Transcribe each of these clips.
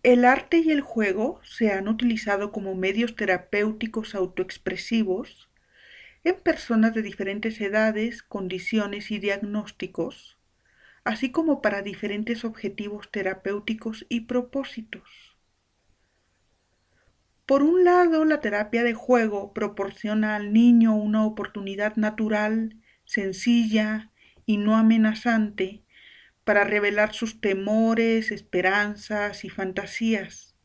El arte y el juego se han utilizado como medios terapéuticos autoexpresivos en personas de diferentes edades, condiciones y diagnósticos, así como para diferentes objetivos terapéuticos y propósitos. Por un lado, la terapia de juego proporciona al niño una oportunidad natural, sencilla y no amenazante para revelar sus temores, esperanzas y fantasías.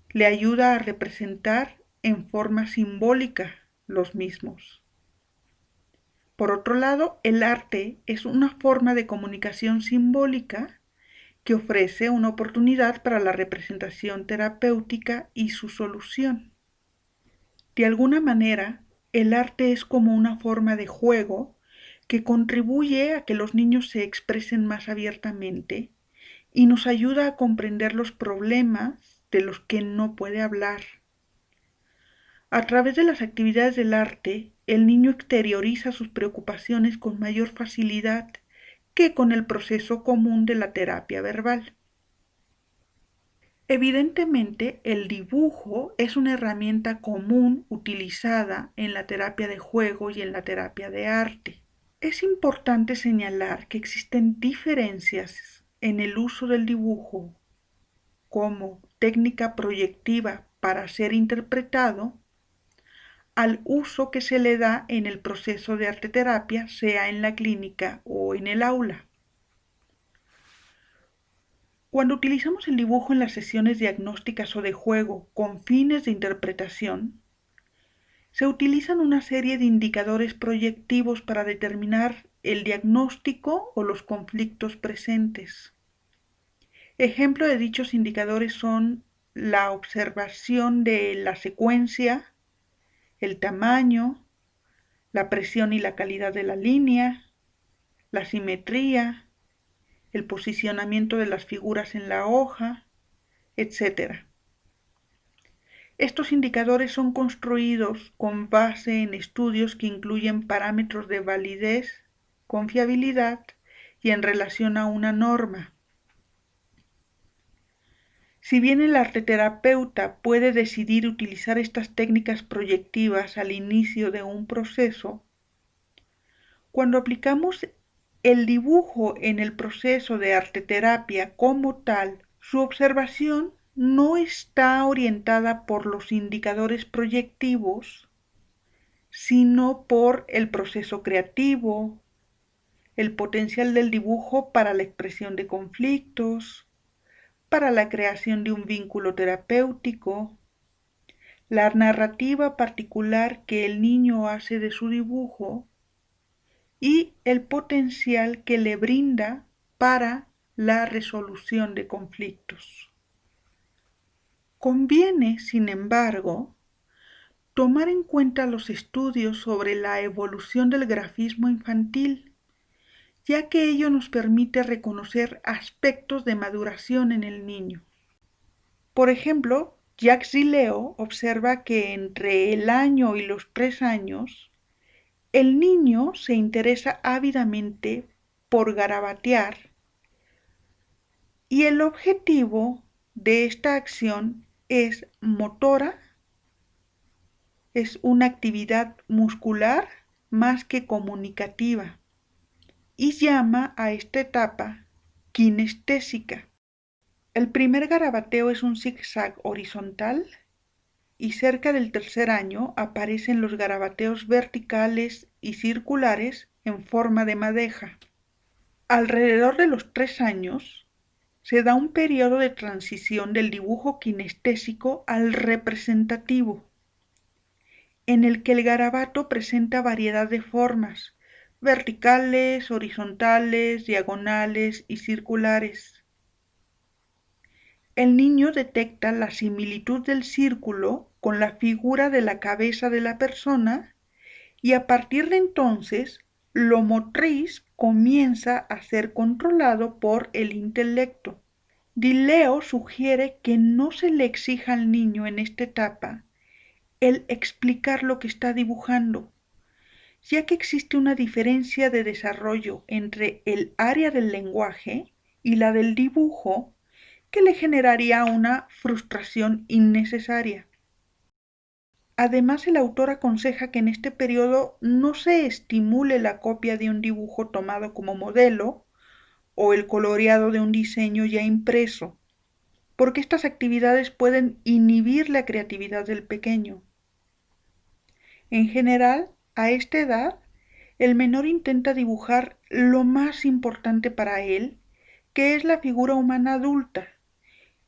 Le ayuda a representar en forma simbólica los mismos. Por otro lado, el arte es una forma de comunicación simbólica que ofrece una oportunidad para la representación terapéutica y su solución. De alguna manera, el arte es como una forma de juego que contribuye a que los niños se expresen más abiertamente y nos ayuda a comprender los problemas de los que no puede hablar. A través de las actividades del arte, el niño exterioriza sus preocupaciones con mayor facilidad que con el proceso común de la terapia verbal. Evidentemente, el dibujo es una herramienta común utilizada en la terapia de juego y en la terapia de arte. Es importante señalar que existen diferencias en el uso del dibujo como técnica proyectiva para ser interpretado al uso que se le da en el proceso de arteterapia, sea en la clínica o en el aula. Cuando utilizamos el dibujo en las sesiones diagnósticas o de juego con fines de interpretación, se utilizan una serie de indicadores proyectivos para determinar el diagnóstico o los conflictos presentes. Ejemplo de dichos indicadores son la observación de la secuencia, el tamaño, la presión y la calidad de la línea, la simetría, el posicionamiento de las figuras en la hoja, etc. Estos indicadores son construidos con base en estudios que incluyen parámetros de validez, confiabilidad y en relación a una norma. Si bien el arteterapeuta puede decidir utilizar estas técnicas proyectivas al inicio de un proceso, cuando aplicamos el dibujo en el proceso de arteterapia como tal, su observación no está orientada por los indicadores proyectivos, sino por el proceso creativo, el potencial del dibujo para la expresión de conflictos, para la creación de un vínculo terapéutico, la narrativa particular que el niño hace de su dibujo y el potencial que le brinda para la resolución de conflictos. Conviene, sin embargo, tomar en cuenta los estudios sobre la evolución del grafismo infantil, ya que ello nos permite reconocer aspectos de maduración en el niño. Por ejemplo, Jacques Zileo observa que entre el año y los 3 años, el niño se interesa ávidamente por garabatear y el objetivo de esta acción es motora, es una actividad muscular más que comunicativa y llama a esta etapa kinestésica. El primer garabateo es un zigzag horizontal y cerca del 3er año aparecen los garabateos verticales y circulares en forma de madeja. Alrededor de los 3 años se da un periodo de transición del dibujo kinestésico al representativo, en el que el garabato presenta variedad de formas, verticales, horizontales, diagonales y circulares. El niño detecta la similitud del círculo con la figura de la cabeza de la persona y a partir de entonces lo motriz comienza a ser controlado por el intelecto. Zileo sugiere que no se le exija al niño en esta etapa el explicar lo que está dibujando, ya que existe una diferencia de desarrollo entre el área del lenguaje y la del dibujo que le generaría una frustración innecesaria. Además, el autor aconseja que en este periodo no se estimule la copia de un dibujo tomado como modelo o el coloreado de un diseño ya impreso, porque estas actividades pueden inhibir la creatividad del pequeño. En general, a esta edad, el menor intenta dibujar lo más importante para él, que es la figura humana adulta,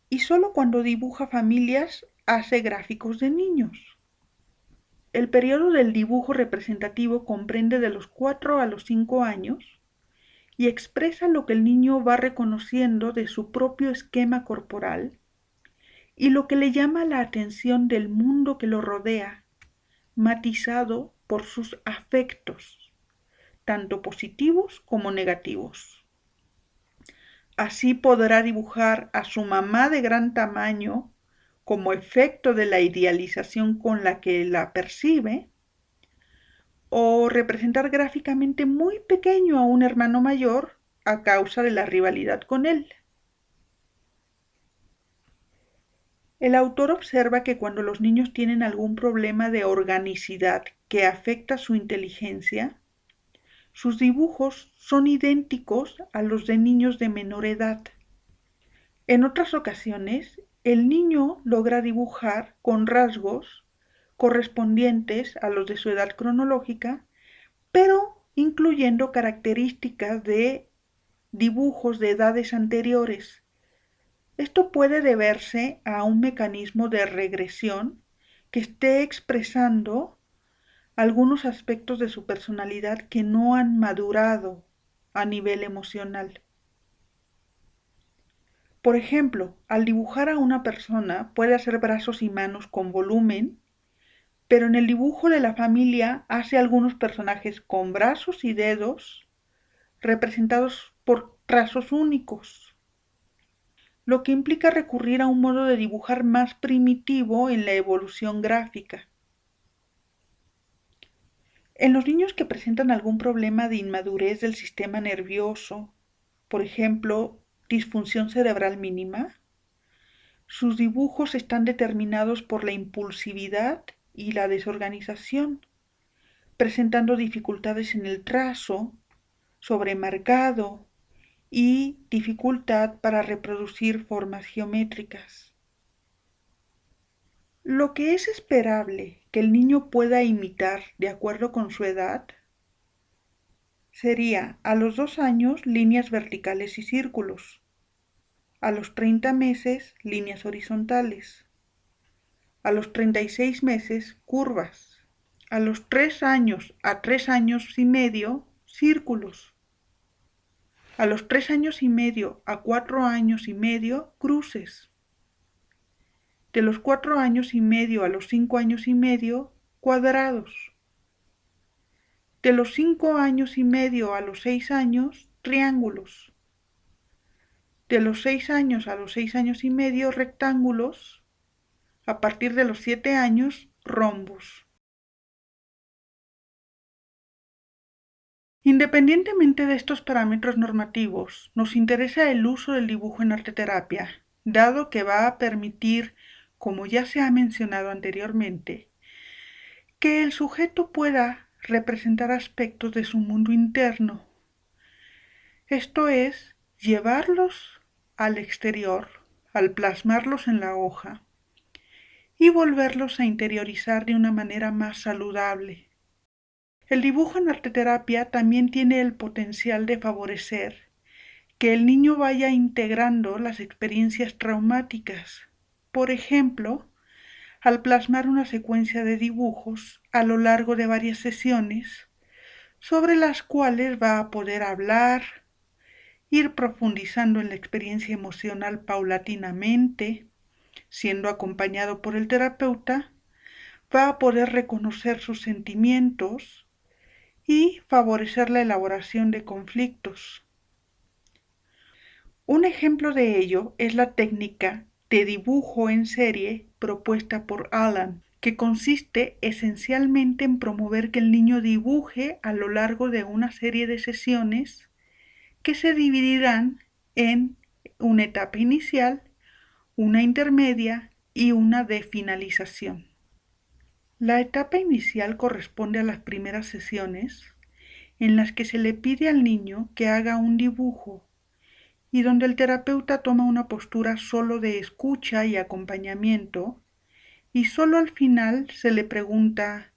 y solo cuando dibuja familias hace gráficos de niños. El periodo del dibujo representativo comprende de los 4 a los 5 años y expresa lo que el niño va reconociendo de su propio esquema corporal y lo que le llama la atención del mundo que lo rodea, matizado por sus afectos, tanto positivos como negativos. Así podrá dibujar a su mamá de gran tamaño como efecto de la idealización con la que la percibe, o representar gráficamente muy pequeño a un hermano mayor a causa de la rivalidad con él. El autor observa que cuando los niños tienen algún problema de organicidad que afecta su inteligencia, sus dibujos son idénticos a los de niños de menor edad. En otras ocasiones, el niño logra dibujar con rasgos correspondientes a los de su edad cronológica, pero incluyendo características de dibujos de edades anteriores. Esto puede deberse a un mecanismo de regresión que esté expresando algunos aspectos de su personalidad que no han madurado a nivel emocional. Por ejemplo, al dibujar a una persona puede hacer brazos y manos con volumen, pero en el dibujo de la familia hace algunos personajes con brazos y dedos representados por trazos únicos, lo que implica recurrir a un modo de dibujar más primitivo en la evolución gráfica. En los niños que presentan algún problema de inmadurez del sistema nervioso, por ejemplo, disfunción cerebral mínima, sus dibujos están determinados por la impulsividad y la desorganización, presentando dificultades en el trazo, sobremarcado y dificultad para reproducir formas geométricas. Lo que es esperable que el niño pueda imitar de acuerdo con su edad sería a los 2 años líneas verticales y círculos, a los 30 meses líneas horizontales, a los 36 meses curvas, a los 3 años a 3 años y medio círculos, a los 3 años y medio a 4 años y medio cruces, de los 4 años y medio a los 5 años y medio cuadrados, de los 5 años y medio a los 6 años triángulos, de los 6 años a los 6 años y medio rectángulos, a partir de los 7 años rombos. Independientemente de estos parámetros normativos, nos interesa el uso del dibujo en arteterapia, dado que va a permitir, como ya se ha mencionado anteriormente, que el sujeto pueda representar aspectos de su mundo interno, esto es, llevarlos al exterior, al plasmarlos en la hoja, y volverlos a interiorizar de una manera más saludable. El dibujo en arteterapia también tiene el potencial de favorecer que el niño vaya integrando las experiencias traumáticas. Por ejemplo, al plasmar una secuencia de dibujos a lo largo de varias sesiones, sobre las cuales va a poder hablar, ir profundizando en la experiencia emocional paulatinamente, siendo acompañado por el terapeuta, va a poder reconocer sus sentimientos y favorecer la elaboración de conflictos. Un ejemplo de ello es la técnica de dibujo en serie propuesta por Allan, que consiste esencialmente en promover que el niño dibuje a lo largo de una serie de sesiones que se dividirán en una etapa inicial una intermedia y una de finalización. La etapa inicial corresponde a las primeras sesiones en las que se le pide al niño que haga un dibujo y donde el terapeuta toma una postura solo de escucha y acompañamiento, y solo al final se le pregunta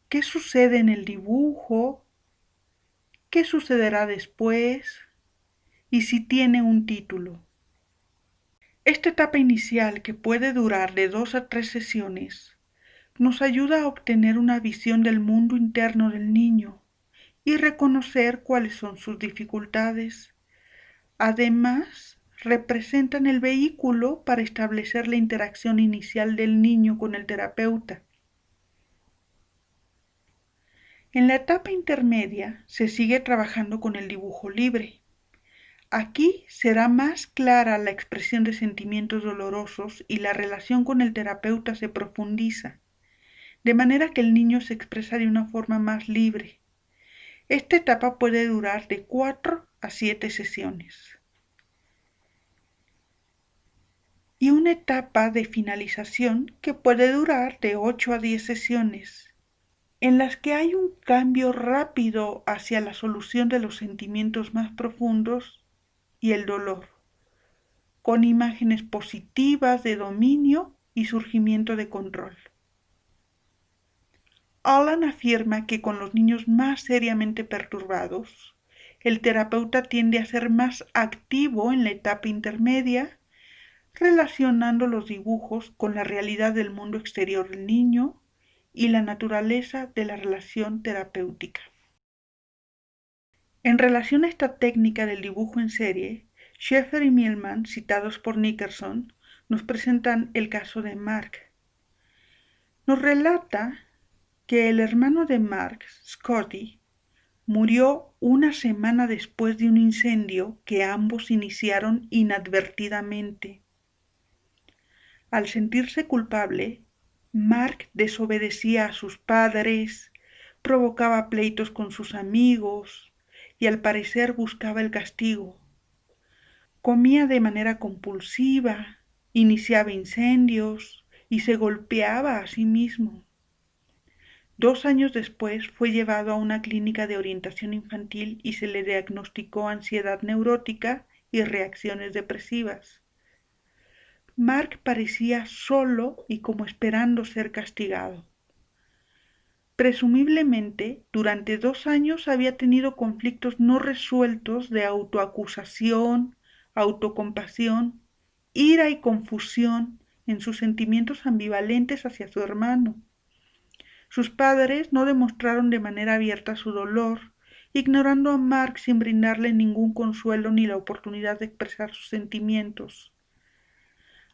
qué sucede en el dibujo, qué sucederá después y si tiene un título. Esta etapa inicial, que puede durar de 2 a 3 sesiones, nos ayuda a obtener una visión del mundo interno del niño y reconocer cuáles son sus dificultades. Además, representan el vehículo para establecer la interacción inicial del niño con el terapeuta. En la etapa intermedia se sigue trabajando con el dibujo libre. Aquí será más clara la expresión de sentimientos dolorosos y la relación con el terapeuta se profundiza, de manera que el niño se expresa de una forma más libre. Esta etapa puede durar de 4 a 7 sesiones. Y una etapa de finalización que puede durar de 8 a 10 sesiones, en las que hay un cambio rápido hacia la solución de los sentimientos más profundos y el dolor, con imágenes positivas de dominio y surgimiento de control. Alan afirma que con los niños más seriamente perturbados, el terapeuta tiende a ser más activo en la etapa intermedia, relacionando los dibujos con la realidad del mundo exterior del niño y la naturaleza de la relación terapéutica. En relación a esta técnica del dibujo en serie, Schaeffer y Mielman, citados por Nickerson, nos presentan el caso de Mark. Nos relata que el hermano de Mark, Scotty, murió una semana después de un incendio que ambos iniciaron inadvertidamente. Al sentirse culpable, Mark desobedecía a sus padres, provocaba pleitos con sus amigos y al parecer buscaba el castigo. Comía de manera compulsiva, iniciaba incendios y se golpeaba a sí mismo. 2 años después fue llevado a una clínica de orientación infantil y se le diagnosticó ansiedad neurótica y reacciones depresivas. Mark parecía solo y como esperando ser castigado. Presumiblemente, durante 2 años había tenido conflictos no resueltos de autoacusación, autocompasión, ira y confusión en sus sentimientos ambivalentes hacia su hermano. Sus padres no demostraron de manera abierta su dolor, ignorando a Mark sin brindarle ningún consuelo ni la oportunidad de expresar sus sentimientos.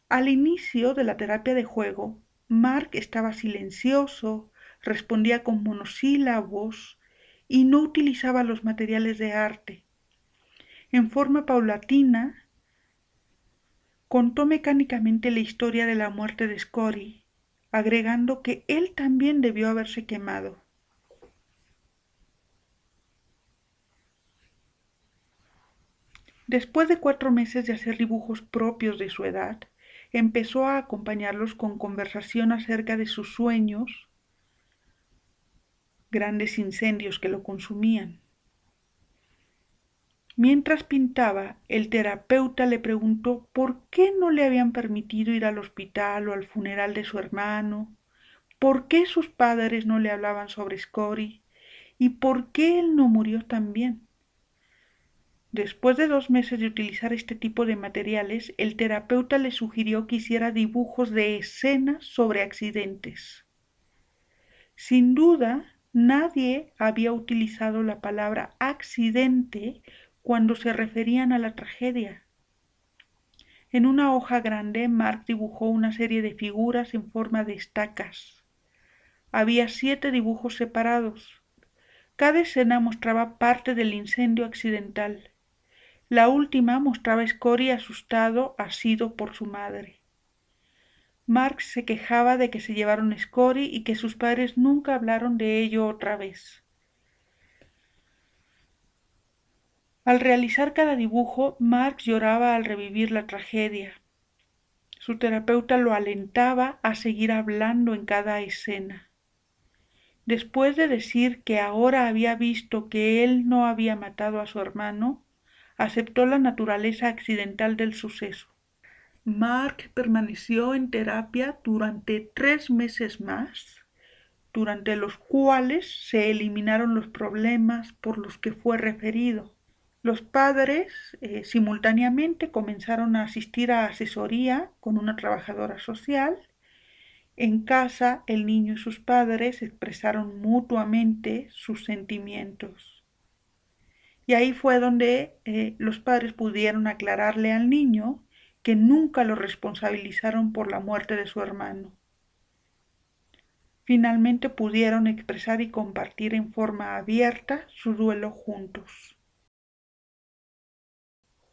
Al inicio de la terapia de juego, Mark estaba silencioso, respondía con monosílabos y no utilizaba los materiales de arte. En forma paulatina, contó mecánicamente la historia de la muerte de Scotty, agregando que él también debió haberse quemado. Después de 4 meses de hacer dibujos propios de su edad, empezó a acompañarlos con conversación acerca de sus sueños, grandes incendios que lo consumían. Mientras pintaba, el terapeuta le preguntó por qué no le habían permitido ir al hospital o al funeral de su hermano, por qué sus padres no le hablaban sobre Scotty y por qué él no murió también. Después de 2 meses de utilizar este tipo de materiales, el terapeuta le sugirió que hiciera dibujos de escenas sobre accidentes. Sin duda, nadie había utilizado la palabra accidente cuando se referían a la tragedia. En una hoja grande, Mark dibujó una serie de figuras en forma de estacas. Había 7 dibujos separados. Cada escena mostraba parte del incendio accidental. La última mostraba a Scotty asustado, asido por su madre. Mark se quejaba de que se llevaron a Scotty y que sus padres nunca hablaron de ello otra vez. Al realizar cada dibujo, Mark lloraba al revivir la tragedia. Su terapeuta lo alentaba a seguir hablando en cada escena. Después de decir que ahora había visto que él no había matado a su hermano, aceptó la naturaleza accidental del suceso. Mark permaneció en terapia durante 3 meses más, durante los cuales se eliminaron los problemas por los que fue referido. Los padres simultáneamente comenzaron a asistir a asesoría con una trabajadora social. En casa, el niño y sus padres expresaron mutuamente sus sentimientos. Y ahí fue donde los padres pudieron aclararle al niño que nunca lo responsabilizaron por la muerte de su hermano. Finalmente pudieron expresar y compartir en forma abierta su duelo juntos.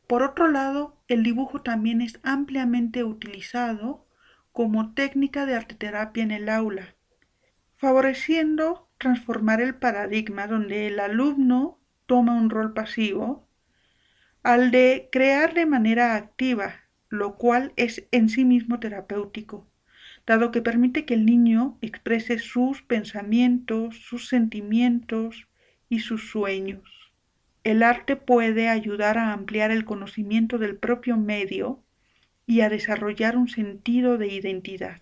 Por otro lado, el dibujo también es ampliamente utilizado como técnica de arteterapia en el aula, favoreciendo transformar el paradigma donde el alumno toma un rol pasivo al de crear de manera activa, lo cual es en sí mismo terapéutico, dado que permite que el niño exprese sus pensamientos, sus sentimientos y sus sueños. El arte puede ayudar a ampliar el conocimiento del propio medio y a desarrollar un sentido de identidad.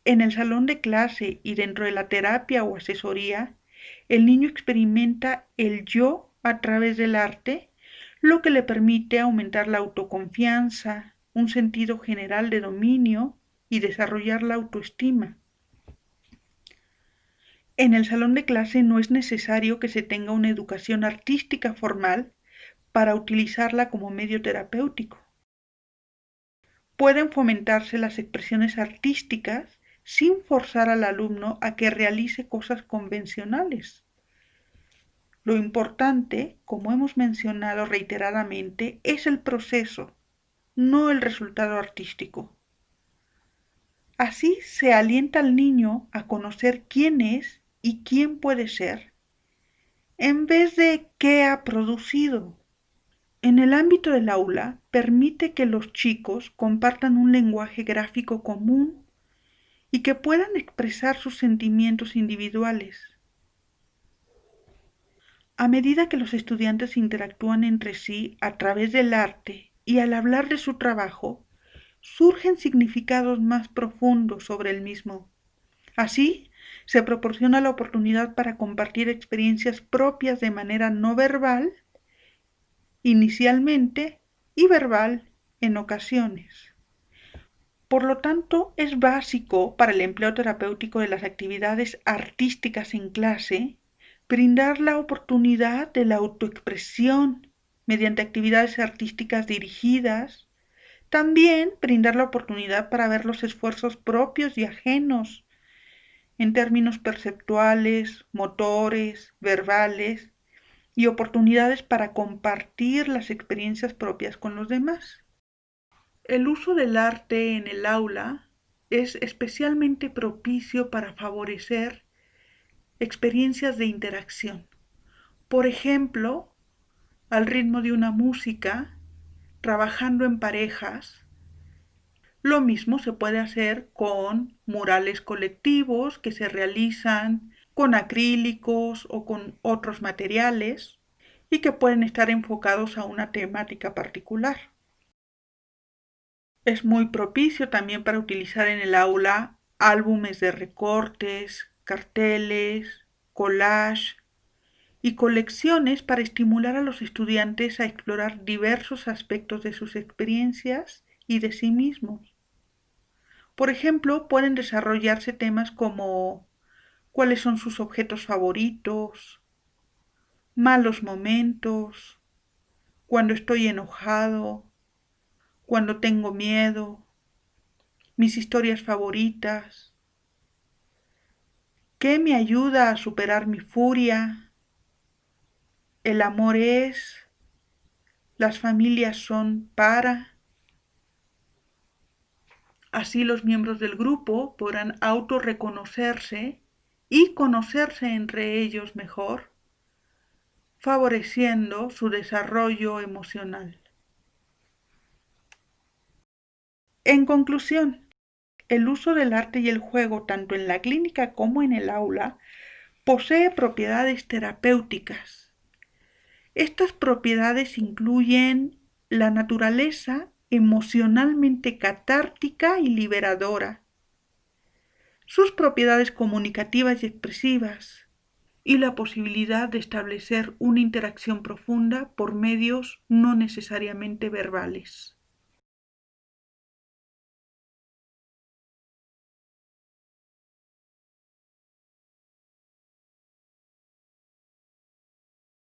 En el salón de clase y dentro de la terapia o asesoría, el niño experimenta el yo a través del arte, lo que le permite aumentar la autoconfianza, un sentido general de dominio y desarrollar la autoestima. En el salón de clase no es necesario que se tenga una educación artística formal para utilizarla como medio terapéutico. Pueden fomentarse las expresiones artísticas sin forzar al alumno a que realice cosas convencionales. Lo importante, como hemos mencionado reiteradamente, es el proceso, no el resultado artístico. Así se alienta al niño a conocer quién es y quién puede ser, en vez de qué ha producido. En el ámbito del aula, permite que los chicos compartan un lenguaje gráfico común y que puedan expresar sus sentimientos individuales. A medida que los estudiantes interactúan entre sí a través del arte y al hablar de su trabajo, surgen significados más profundos sobre el mismo. Así, se proporciona la oportunidad para compartir experiencias propias de manera no verbal, inicialmente, y verbal en ocasiones. Por lo tanto, es básico para el empleo terapéutico de las actividades artísticas en clase brindar la oportunidad de la autoexpresión mediante actividades artísticas dirigidas, también brindar la oportunidad para ver los esfuerzos propios y ajenos en términos perceptuales, motores, verbales y oportunidades para compartir las experiencias propias con los demás. El uso del arte en el aula es especialmente propicio para favorecer experiencias de interacción. Por ejemplo, al ritmo de una música, trabajando en parejas. Lo mismo se puede hacer con murales colectivos que se realizan con acrílicos o con otros materiales y que pueden estar enfocados a una temática particular. Es muy propicio también para utilizar en el aula álbumes de recortes, carteles, collage y colecciones para estimular a los estudiantes a explorar diversos aspectos de sus experiencias y de sí mismos. Por ejemplo, pueden desarrollarse temas como cuáles son sus objetos favoritos, malos momentos, cuando estoy enojado, cuando tengo miedo, mis historias favoritas, qué me ayuda a superar mi furia, el amor es, las familias son para. Así los miembros del grupo podrán autorreconocerse y conocerse entre ellos mejor, favoreciendo su desarrollo emocional. En conclusión, el uso del arte y el juego, tanto en la clínica como en el aula, posee propiedades terapéuticas. Estas propiedades incluyen la naturaleza emocionalmente catártica y liberadora, sus propiedades comunicativas y expresivas, y la posibilidad de establecer una interacción profunda por medios no necesariamente verbales.